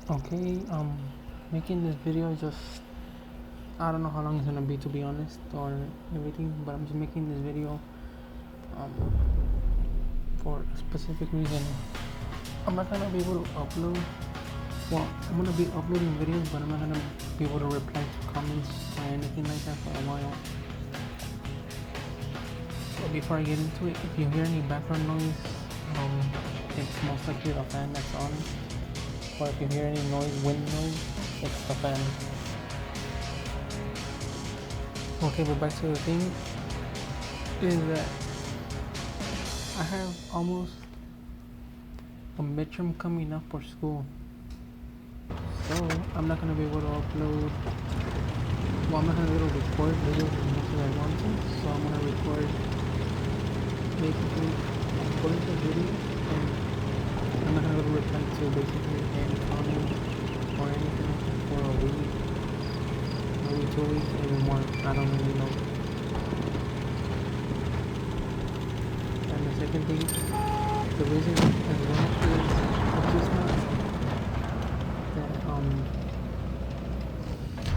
Okay, making this video just, I don't know how long it's gonna be, to be honest, or everything, but I'm just making this video um, for a specific reason. I'm not gonna be able to upload, well, I'm gonna be uploading videos, but I'm not gonna be able to reply to comments or anything like that for a while. So before I get into it, if you hear any background noise, it's most likely the fan that's on. Or if you hear any noise, wind noise, it's the fan. Okay, but back to the thing, is that I have almost a midterm coming up for school. So I'm not going to be able to upload, well, I'm not going to be able to record videos as much as I want to. So I'm going to record basically according to the video, and I'm not going to be able to reply to basically any comment or anything like that for a week, maybe 2 weeks, even more. I don't really know. And the second thing, the reason as well is it's just not that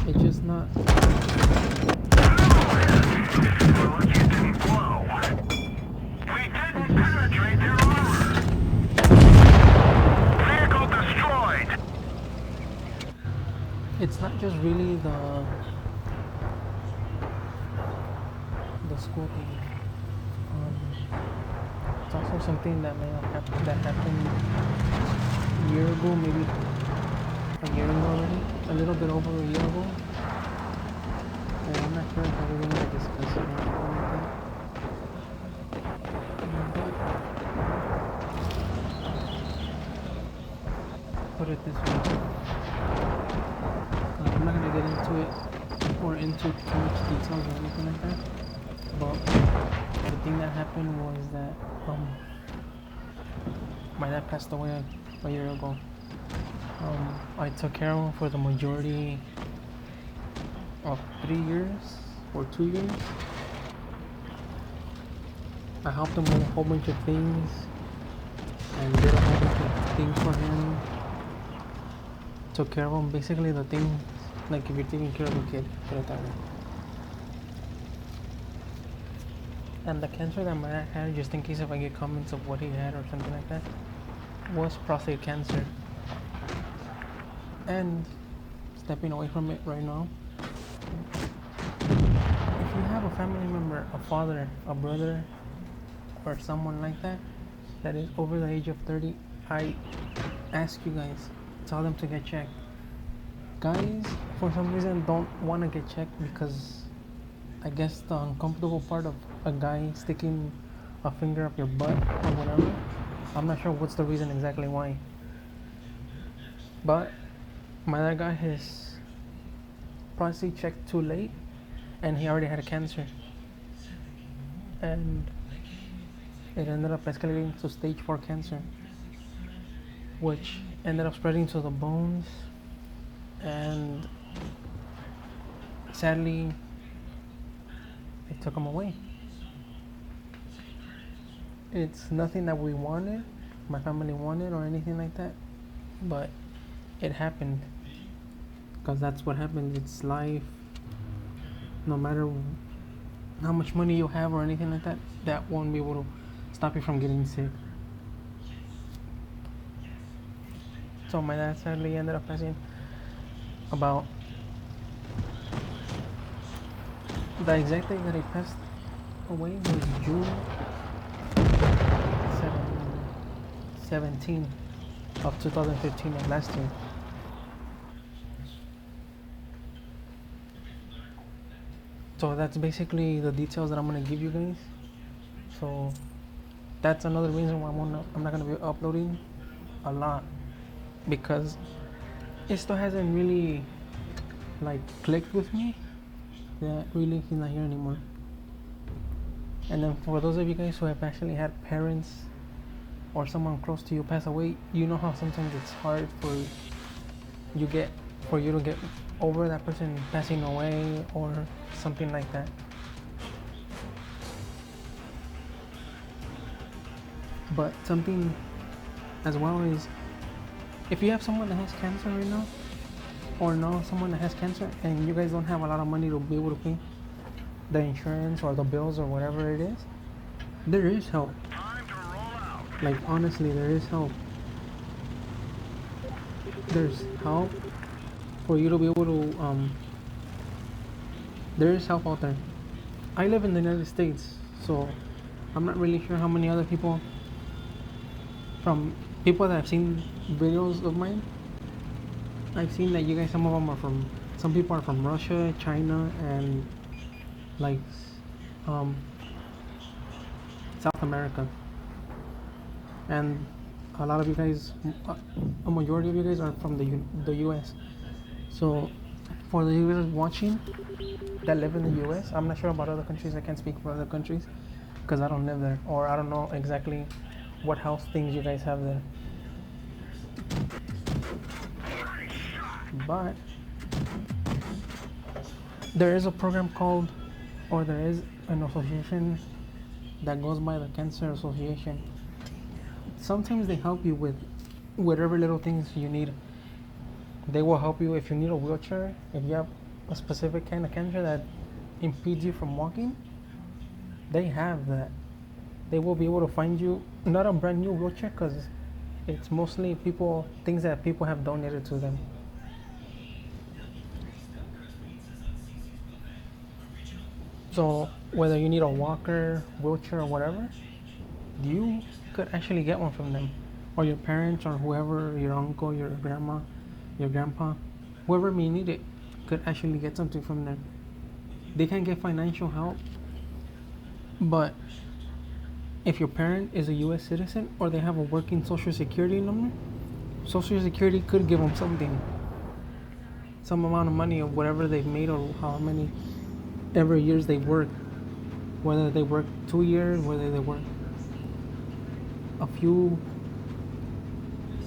it's just not We didn't penetrate their armor. Vehicle destroyed. it's not just really the school thing. It's also something that may have happened, that happened a year ago, maybe a year ago already, a little bit over a year ago. And I'm not sure if I really want to discuss it or anything like that. But put it this way, I'm not gonna get into it or into too much details or anything like that. But the thing that happened was that my dad passed away a year ago. I took care of him for the majority of 3 years or 2 years. I helped him with a whole bunch of things and did a whole bunch of things for him. Took care of him, basically the things like if you're taking care of a kid, put it that way. And the cancer that my dad had, just in case if I get comments of what he had or something like that, was prostate cancer. And stepping away from it right now, if you have a family member, a father, a brother, or someone like that that is over the age of 30, I ask you guys, tell them to get checked. Guys, for some reason, don't want to get checked because I guess the uncomfortable part of a guy sticking a finger up your butt or whatever. I'm not sure what's the reason exactly why. But my dad got his prostate checked too late and he already had cancer. And it ended up escalating to stage 4 cancer, which ended up spreading to the bones, and sadly they took him away. It's nothing that we wanted, my family wanted or anything like that, but it happened because that's what happens. It's life. No matter how much money you have or anything like that, that won't be able to stop you from getting sick. So my dad sadly ended up passing. About the exact day that he passed away was June 17 of 2015 of last year. So that's basically the details that I'm gonna give you guys. So that's another reason why I'm not gonna be uploading a lot, because it still hasn't really like clicked with me that really he's not here anymore. And then for those of you guys who have actually had parents or someone close to you pass away, you know how sometimes it's hard for you to get over that person passing away or something like that. But something as well is if you have someone that has cancer right now, or know someone that has cancer, and you guys don't have a lot of money to be able to pay the insurance or the bills or whatever it is, there is help. Time to roll out. Like honestly, there is help. There's help for you to be able to there is help out there. I live in the United States, so I'm not really sure how many other people, from people that have seen videos of mine, I've seen that you guys, some of them are from, some people are from Russia, China, and like um, South America. And a lot of you guys, a majority of you guys are from the US. So for the US watching that live in the US, I'm not sure about other countries. I can't speak for other countries because I don't live there, or I don't know exactly what health things you guys have there. But there is a program called, or there is an association that goes by the Cancer Association. Sometimes they help you with whatever little things you need. They will help you if you need a wheelchair, if you have a specific kind of cancer that impedes you from walking. They have that. They will be able to find you not a brand new wheelchair, because it's mostly things that people have donated to them. So whether you need a walker, wheelchair, or whatever, you could actually get one from them, or your parents, or whoever, your uncle, your grandma, your grandpa, whoever may need it, could actually get something from them. They can get financial help, but if your parent is a US citizen or they have a working social security number, social security could give them something, some amount of money of whatever they've made, or how many ever years they work, whether they work 2 years, whether they work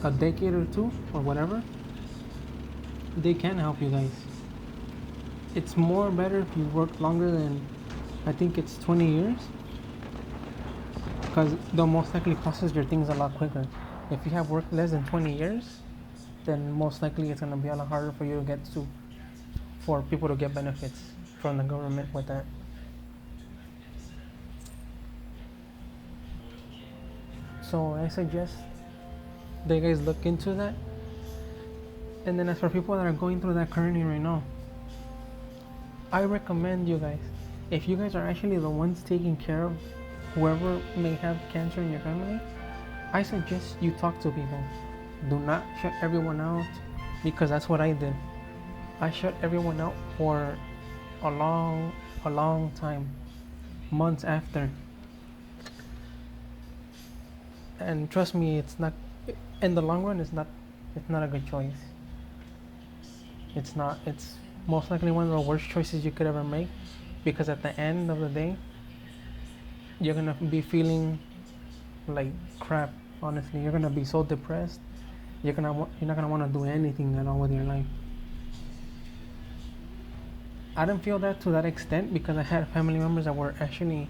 a decade or two, or whatever, they can help you guys. It's more better if you work longer than, I think it's 20 years, because they'll most likely process your things a lot quicker. If you have worked less than 20 years, then most likely it's going to be a lot harder for you to get to, for people to get benefits from the government with that. So I suggest that you guys look into that. And then as for people that are going through that currently right now, I recommend you guys, if you guys are actually the ones taking care of whoever may have cancer in your family, I suggest you talk to people. Do not shut everyone out, because that's what I did. I shut everyone out for a long time, months after. And trust me, it's not, in the long run, it's not a good choice. It's not. It's most likely one of the worst choices you could ever make, because at the end of the day, you're gonna be feeling like crap. Honestly, you're gonna be so depressed. You're not gonna want to do anything at all with your life. I didn't feel that to that extent, because I had family members that were actually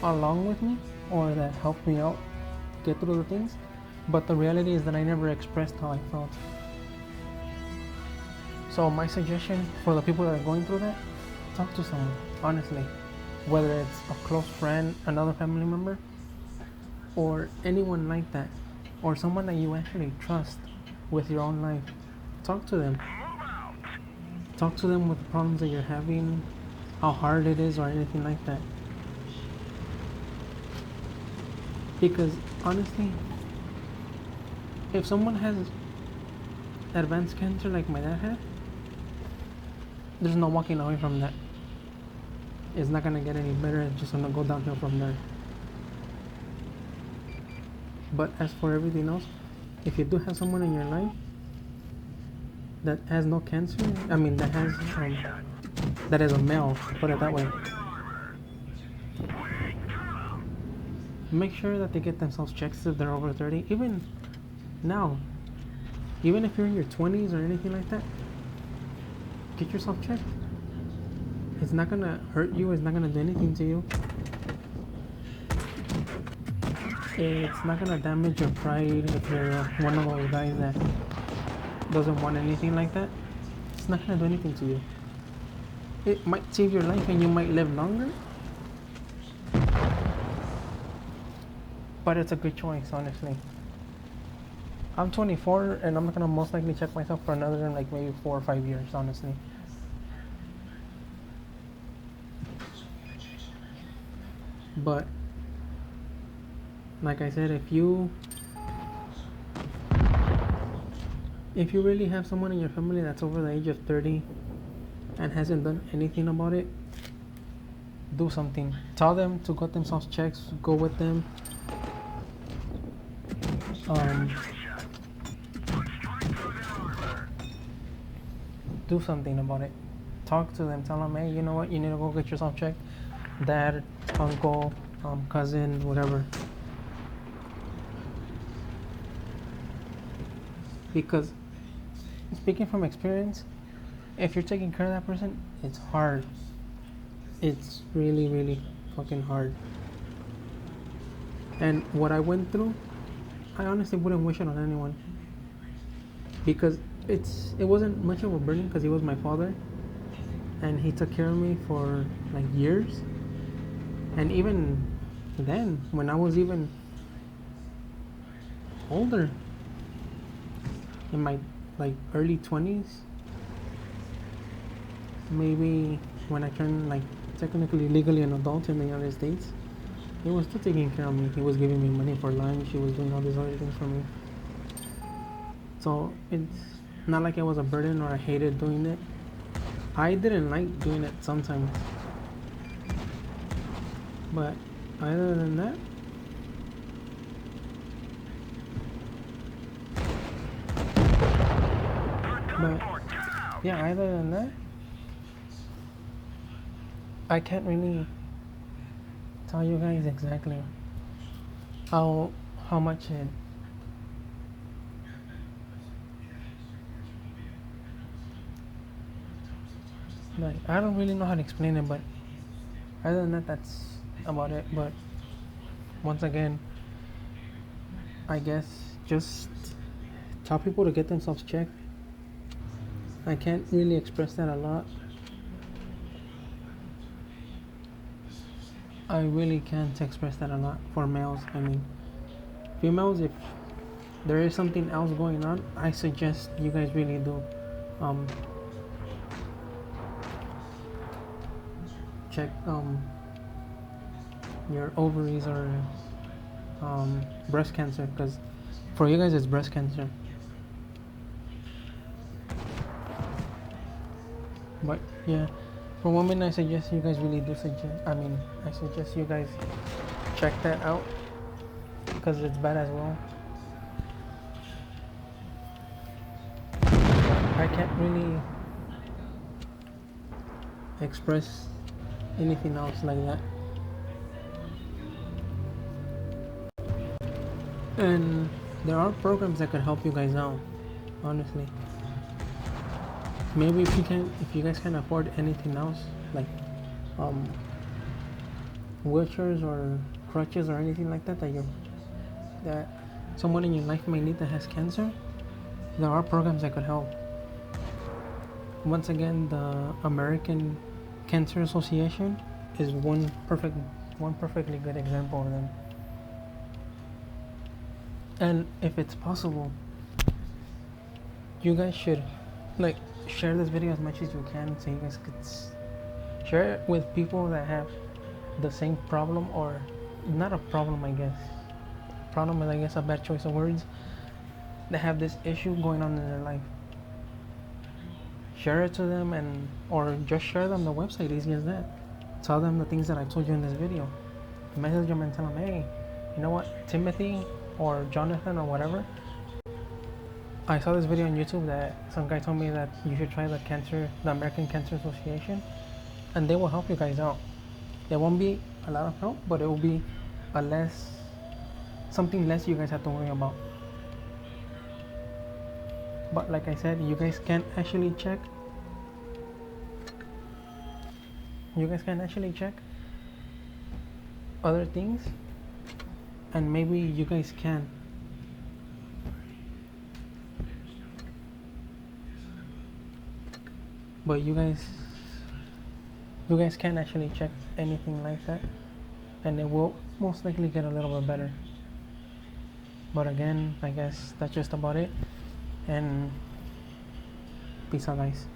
along with me, or that helped me out get through the things. But the reality is that I never expressed how I felt. So my suggestion for the people that are going through that, talk to someone, honestly. Whether it's a close friend, another family member, or anyone like that, or someone that you actually trust with your own life. Talk to them. Talk to them with the problems that you're having, how hard it is, or anything like that. Because honestly, if someone has advanced cancer like my dad had, there's no walking away from that. It's not gonna get any better, it's just gonna go downhill from there. But as for everything else, if you do have someone in your life that has no cancer, that is a male, put it that way, make sure that they get themselves checked if they're over 30. Even now, even if you're in your 20s or anything like that, get yourself checked. It's not gonna hurt you, it's not gonna do anything to you. it's not gonna damage your pride if you're one of those guys that doesn't want anything like that. It's not gonna do anything to you. It might save your life and you might live longer, but it's a good choice, honestly. I'm 24 and I'm not gonna most likely check myself for another like maybe 4 or 5 years, honestly. But like I said, if you really have someone in your family that's over the age of 30 and hasn't done anything about it, do something. Tell them to get themselves checked, go with them. Do something about it. Talk to them, tell them, hey, you know what, you need to go get yourself checked. Dad, uncle, cousin, whatever. Because speaking from experience, if you're taking care of that person, it's hard. It's really, really fucking hard. And what I went through, I honestly wouldn't wish it on anyone. Because it wasn't much of a burden because he was my father and he took care of me for like years. And even then, when I was even older, in my like early 20s, maybe when I turned like technically legally an adult in the United States, he was still taking care of me. He was giving me money for lunch. He was doing all these other things for me. So it's not like it was a burden or I hated doing it. I didn't like doing it sometimes. But other than that, other than that, I can't really tell you guys exactly how much it like I don't really know how to explain it, but other than that, that's about it. But once again, I guess just tell people to get themselves checked. I can't really express that a lot. I really can't express that a lot for males. I mean, females, if there is something else going on, I suggest you guys really do check your ovaries or breast cancer, because for you guys it's breast cancer. But yeah, for women, I suggest you guys really do I suggest you guys check that out because it's bad as well. I can't really express anything else like that. And there are programs that could help you guys out, honestly. Maybe if you guys can afford anything else, like wheelchairs or crutches or anything like that, that someone in your life may need that has cancer, there are programs that could help. Once again, the American Cancer Association is one perfectly good example of them. And if it's possible, you guys should share this video as much as you can so you guys could share it with people that have the same problem, or not a problem, I guess. Problem is, I guess, a bad choice of words. That have this issue going on in their life. Share it to them, or just share them the website, easy as that. Tell them the things that I told you in this video. Message them and tell them, hey, you know what, Timothy or Jonathan or whatever, I saw this video on YouTube that some guy told me that you should try the American Cancer Association, and they will help you guys out. There won't be a lot of help, but it will be something less you guys have to worry about. But like I said, you guys can actually check. other things, and maybe you guys can. But you guys can actually check anything like that, and it will most likely get a little bit better. But again, I guess that's just about it, and peace out, guys.